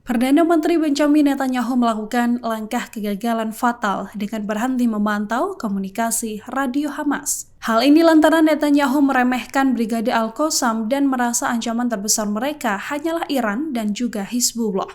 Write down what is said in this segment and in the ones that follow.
Perdana Menteri Benjamin Netanyahu melakukan langkah kegagalan fatal dengan berhenti memantau komunikasi radio Hamas. Hal ini lantaran Netanyahu meremehkan Brigade Al-Qassam dan merasa ancaman terbesar mereka hanyalah Iran dan juga Hizbullah.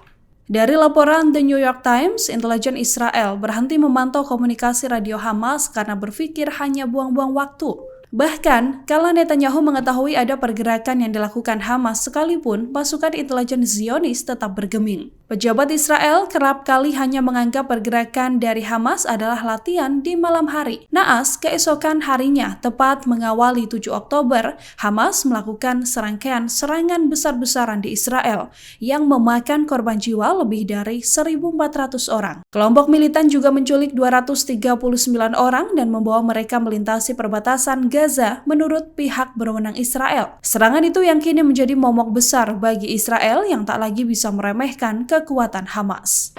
Dari laporan The New York Times, intelijen Israel berhenti memantau komunikasi radio Hamas karena berpikir hanya buang-buang waktu. Bahkan, kala Netanyahu mengetahui ada pergerakan yang dilakukan Hamas sekalipun, pasukan intelijen Zionis tetap bergeming. Pejabat Israel kerap kali hanya menganggap pergerakan dari Hamas adalah latihan di malam hari. Naas, keesokan harinya, tepat mengawali 7 Oktober, Hamas melakukan serangkaian serangan besar-besaran di Israel yang memakan korban jiwa lebih dari 1.400 orang. Kelompok militan juga menculik 239 orang dan membawa mereka melintasi perbatasan Gaza menurut pihak berwenang Israel. Serangan itu yang kini menjadi momok besar bagi Israel yang tak lagi bisa meremehkan kekuatan Hamas.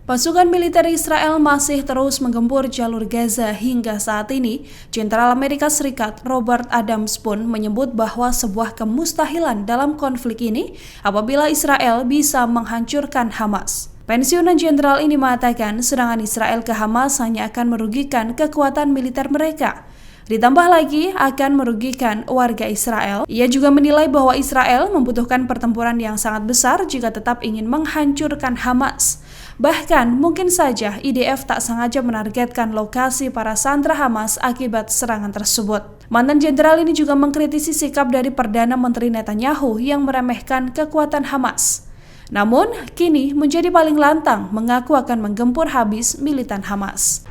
Pasukan militer Israel masih terus menggempur jalur Gaza hingga saat ini. Jenderal Amerika Serikat Robert Adams pun menyebut bahwa sebuah kemustahilan dalam konflik ini apabila Israel bisa menghancurkan Hamas. Pensiunan jenderal ini mengatakan serangan Israel ke Hamas hanya akan merugikan kekuatan militer mereka. Ditambah lagi akan merugikan warga Israel. Ia juga menilai bahwa Israel membutuhkan pertempuran yang sangat besar jika tetap ingin menghancurkan Hamas. Bahkan mungkin saja IDF tak sengaja menargetkan lokasi para sandera Hamas akibat serangan tersebut. Mantan jenderal ini juga mengkritisi sikap dari Perdana Menteri Netanyahu yang meremehkan kekuatan Hamas. Namun, kini menjadi paling lantang mengaku akan menggempur habis militan Hamas.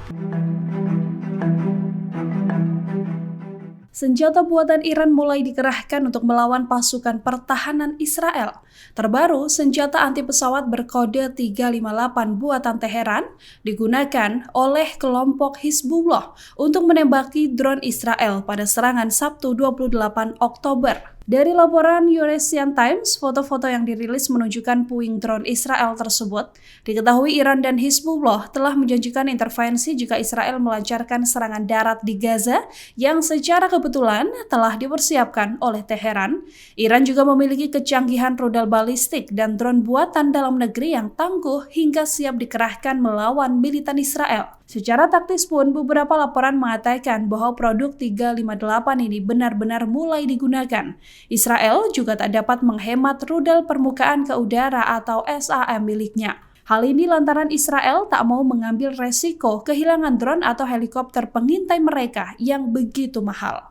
Senjata buatan Iran mulai dikerahkan untuk melawan pasukan pertahanan Israel. Terbaru, senjata anti pesawat berkode 358 buatan Teheran digunakan oleh kelompok Hizbullah untuk menembaki drone Israel pada serangan Sabtu 28 Oktober. Dari laporan Eurasian Times, foto-foto yang dirilis menunjukkan puing drone Israel tersebut. Diketahui Iran dan Hizbullah telah menjanjikan intervensi jika Israel melancarkan serangan darat di Gaza yang secara kebetulan telah dipersiapkan oleh Teheran. Iran juga memiliki kecanggihan rudal balistik dan drone buatan dalam negeri yang tangguh hingga siap dikerahkan melawan militan Israel. Secara taktis pun, beberapa laporan mengatakan bahwa produk 358 ini benar-benar mulai digunakan. Israel juga tak dapat menghemat rudal permukaan ke udara atau SAM miliknya. Hal ini lantaran Israel tak mau mengambil resiko kehilangan drone atau helikopter pengintai mereka yang begitu mahal.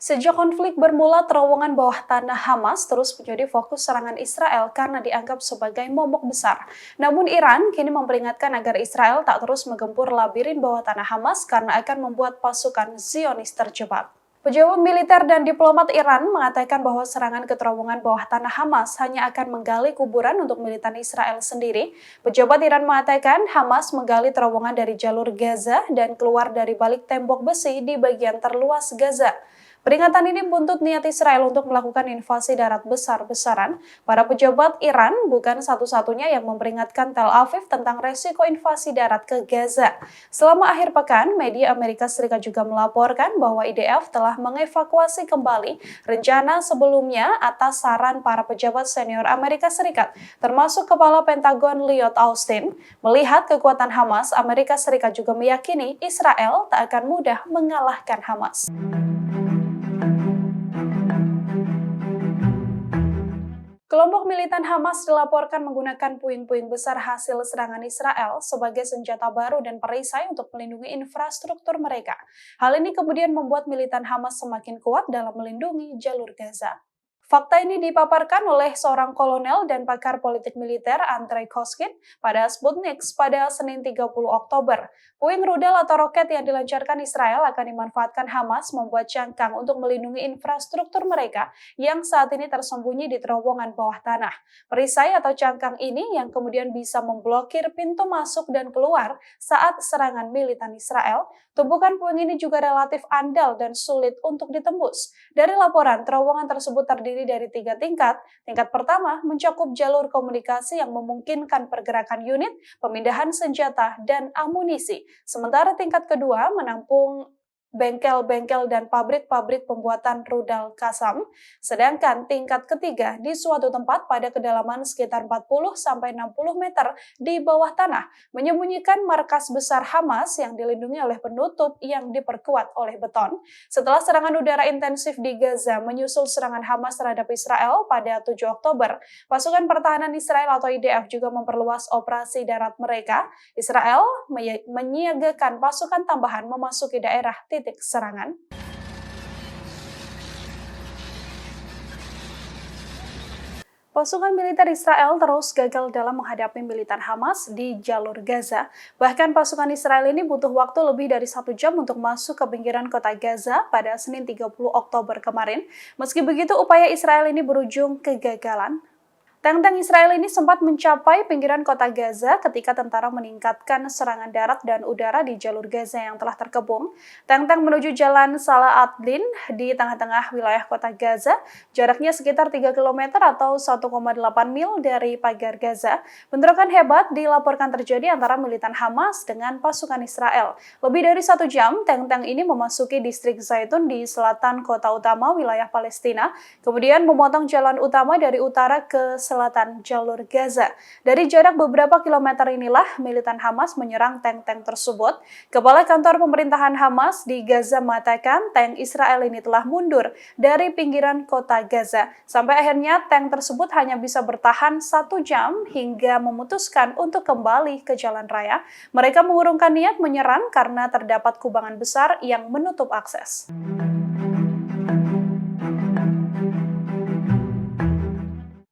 Sejak konflik bermula, terowongan bawah tanah Hamas terus menjadi fokus serangan Israel karena dianggap sebagai momok besar. Namun Iran kini memperingatkan agar Israel tak terus menggempur labirin bawah tanah Hamas karena akan membuat pasukan Zionis terjebak. Pejabat militer dan diplomat Iran mengatakan bahwa serangan ke terowongan bawah tanah Hamas hanya akan menggali kuburan untuk militan Israel sendiri. Pejabat Iran mengatakan Hamas menggali terowongan dari jalur Gaza dan keluar dari balik tembok besi di bagian terluas Gaza. Peringatan ini buntut niat Israel untuk melakukan invasi darat besar-besaran. Para pejabat Iran bukan satu-satunya yang memperingatkan Tel Aviv tentang resiko invasi darat ke Gaza. Selama akhir pekan, media Amerika Serikat juga melaporkan bahwa IDF telah mengevakuasi kembali rencana sebelumnya atas saran para pejabat senior Amerika Serikat, termasuk Kepala Pentagon Lloyd Austin. Melihat kekuatan Hamas, Amerika Serikat juga meyakini Israel tak akan mudah mengalahkan Hamas. Kelompok militan Hamas dilaporkan menggunakan puing-puing besar hasil serangan Israel sebagai senjata baru dan perisai untuk melindungi infrastruktur mereka. Hal ini kemudian membuat militan Hamas semakin kuat dalam melindungi jalur Gaza. Fakta ini dipaparkan oleh seorang kolonel dan pakar politik militer Andrei Koskin pada Sputnik pada Senin 30 Oktober. Puing rudal atau roket yang dilancarkan Israel akan dimanfaatkan Hamas membuat cangkang untuk melindungi infrastruktur mereka yang saat ini tersembunyi di terowongan bawah tanah. Perisai atau cangkang ini yang kemudian bisa memblokir pintu masuk dan keluar saat serangan militan Israel. Tumpukan puing ini juga relatif andal dan sulit untuk ditembus. Dari laporan, terowongan tersebut terdiri terdiri dari 3 tingkat. Tingkat pertama mencakup jalur komunikasi yang memungkinkan pergerakan unit, pemindahan senjata, dan amunisi. Sementara tingkat kedua menampung bengkel-bengkel dan pabrik-pabrik pembuatan rudal Qassam. Sedangkan tingkat ketiga di suatu tempat pada kedalaman sekitar 40-60 meter di bawah tanah, menyembunyikan markas besar Hamas yang dilindungi oleh penutup yang diperkuat oleh beton. Setelah serangan udara intensif di Gaza menyusul serangan Hamas terhadap Israel pada 7 Oktober, pasukan pertahanan Israel atau IDF juga memperluas operasi darat mereka. Israel menyiagakan pasukan tambahan memasuki daerah titik serangan. Pasukan militer Israel terus gagal dalam menghadapi militan Hamas di jalur Gaza. Bahkan pasukan Israel ini butuh waktu lebih dari 1 jam untuk masuk ke pinggiran kota Gaza pada Senin 30 Oktober kemarin. Meski begitu, upaya Israel ini berujung kegagalan. Tank-tank Israel ini sempat mencapai pinggiran kota Gaza ketika tentara meningkatkan serangan darat dan udara di jalur Gaza yang telah terkepung. Tank-tank menuju jalan Salah ad-Din di tengah-tengah wilayah kota Gaza, jaraknya sekitar 3 km atau 1,8 mil dari pagar Gaza. Bentrokan hebat dilaporkan terjadi antara militan Hamas dengan pasukan Israel. Lebih dari 1 jam, tank-tank ini memasuki distrik Zaitun di selatan kota utama wilayah Palestina, kemudian memotong jalan utama dari utara ke selatan jalur Gaza. Dari jarak beberapa kilometer inilah militan Hamas menyerang tank-tank tersebut. Kepala kantor pemerintahan Hamas di Gaza mengatakan tank Israel ini telah mundur dari pinggiran kota Gaza. Sampai akhirnya tank tersebut hanya bisa bertahan 1 jam hingga memutuskan untuk kembali ke jalan raya. Mereka mengurungkan niat menyerang karena terdapat kubangan besar yang menutup akses.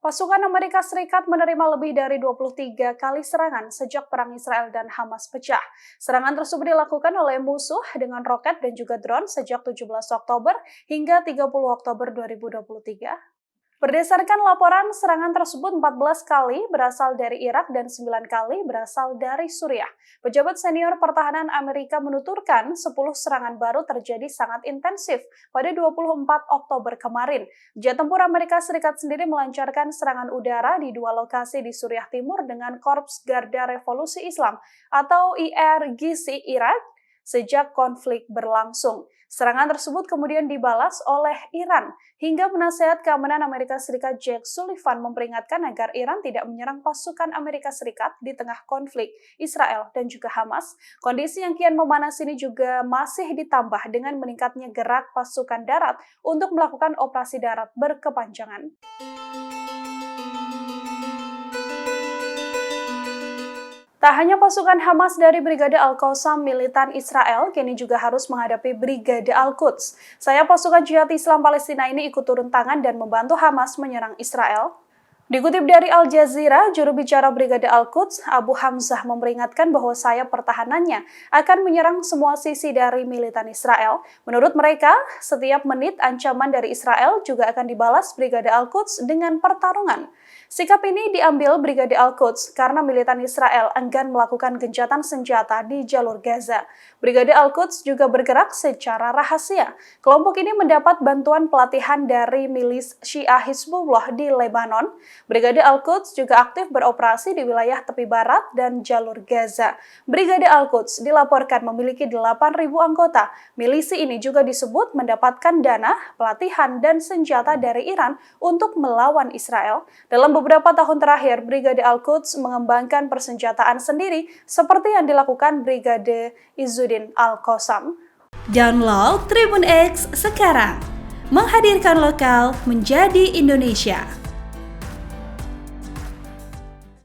Pasukan Amerika Serikat menerima lebih dari 23 kali serangan sejak perang Israel dan Hamas pecah. Serangan tersebut dilakukan oleh musuh dengan roket dan juga drone sejak 17 Oktober hingga 30 Oktober 2023. Berdasarkan laporan, serangan tersebut 14 kali berasal dari Irak dan 9 kali berasal dari Suriah. Pejabat senior pertahanan Amerika menuturkan 10 serangan baru terjadi sangat intensif pada 24 Oktober kemarin. Jet tempur Amerika Serikat sendiri melancarkan serangan udara di 2 lokasi di Suriah Timur dengan Korps Garda Revolusi Islam atau IRGC Irak sejak konflik berlangsung. Serangan tersebut kemudian dibalas oleh Iran, hingga penasehat keamanan Amerika Serikat Jake Sullivan memperingatkan agar Iran tidak menyerang pasukan Amerika Serikat di tengah konflik Israel dan juga Hamas. Kondisi yang kian memanas ini juga masih ditambah dengan meningkatnya gerak pasukan darat untuk melakukan operasi darat berkepanjangan. Tak hanya pasukan Hamas dari Brigade Al-Qassam militan Israel, kini juga harus menghadapi Brigade Al-Quds. Sayap pasukan Jihad Islam Palestina ini ikut turun tangan dan membantu Hamas menyerang Israel. Dikutip dari Al Jazeera, juru bicara Brigade Al-Quds, Abu Hamzah memperingatkan bahwa sayap pertahanannya akan menyerang semua sisi dari militan Israel. Menurut mereka, setiap menit ancaman dari Israel juga akan dibalas Brigade Al-Quds dengan pertarungan. Sikap ini diambil Brigade Al-Quds karena militan Israel enggan melakukan gencatan senjata di jalur Gaza. Brigade Al-Quds juga bergerak secara rahasia. Kelompok ini mendapat bantuan pelatihan dari milis Syiah Hizbullah di Lebanon. Brigade Al-Quds juga aktif beroperasi di wilayah tepi barat dan jalur Gaza. Brigade Al-Quds dilaporkan memiliki 8.000 anggota. Milisi ini juga disebut mendapatkan dana, pelatihan, dan senjata dari Iran untuk melawan Israel. Dalam beberapa tahun terakhir, Brigade Al-Quds mengembangkan persenjataan sendiri seperti yang dilakukan Brigade Izzuddin Al-Qassam. Download Tribun X sekarang, menghadirkan lokal menjadi Indonesia.